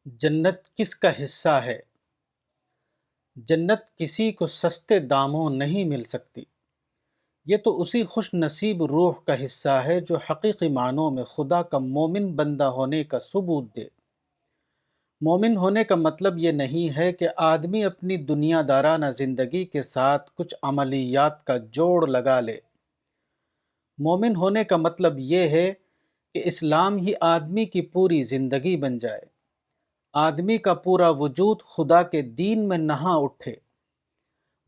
جنت کس کا حصہ ہے؟ جنت کسی کو سستے داموں نہیں مل سکتی۔ یہ تو اسی خوش نصیب روح کا حصہ ہے جو حقیقی معنوں میں خدا کا مومن بندہ ہونے کا ثبوت دے۔ مومن ہونے کا مطلب یہ نہیں ہے کہ آدمی اپنی دنیا دارانہ زندگی کے ساتھ کچھ عملیات کا جوڑ لگا لے۔ مومن ہونے کا مطلب یہ ہے کہ اسلام ہی آدمی کی پوری زندگی بن جائے، آدمی کا پورا وجود خدا کے دین میں نہا اٹھے۔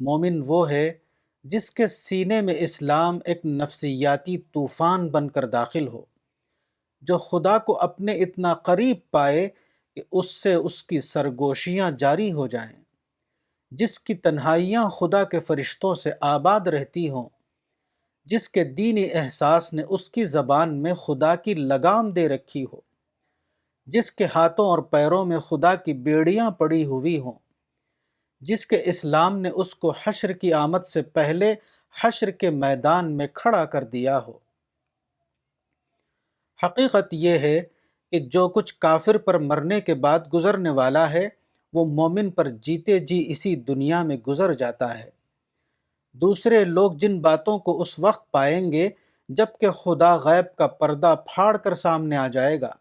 مومن وہ ہے جس کے سینے میں اسلام ایک نفسیاتی طوفان بن کر داخل ہو، جو خدا کو اپنے اتنا قریب پائے کہ اس سے اس کی سرگوشیاں جاری ہو جائیں، جس کی تنہائیاں خدا کے فرشتوں سے آباد رہتی ہوں، جس کے دینی احساس نے اس کی زبان میں خدا کی لگام دے رکھی ہو، جس کے ہاتھوں اور پیروں میں خدا کی بیڑیاں پڑی ہوئی ہوں، جس کے اسلام نے اس کو حشر کی آمد سے پہلے حشر کے میدان میں کھڑا کر دیا ہو۔ حقیقت یہ ہے کہ جو کچھ کافر پر مرنے کے بعد گزرنے والا ہے وہ مومن پر جیتے جی اسی دنیا میں گزر جاتا ہے۔ دوسرے لوگ جن باتوں کو اس وقت پائیں گے جب کہ خدا غیب کا پردہ پھاڑ کر سامنے آ جائے گا،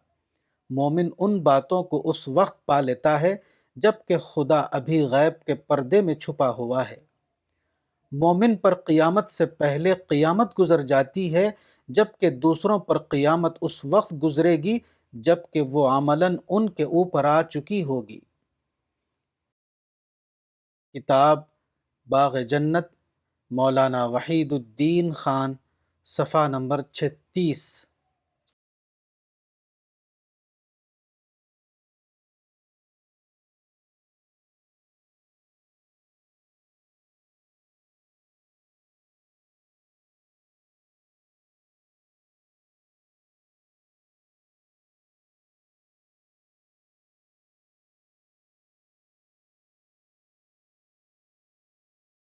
مومن ان باتوں کو اس وقت پا لیتا ہے جب کہ خدا ابھی غیب کے پردے میں چھپا ہوا ہے۔ مومن پر قیامت سے پہلے قیامت گزر جاتی ہے جبکہ دوسروں پر قیامت اس وقت گزرے گی جب کہ وہ عملاً ان کے اوپر آ چکی ہوگی۔ کتاب باغ جنت، مولانا وحید الدین خان، صفحہ نمبر 36۔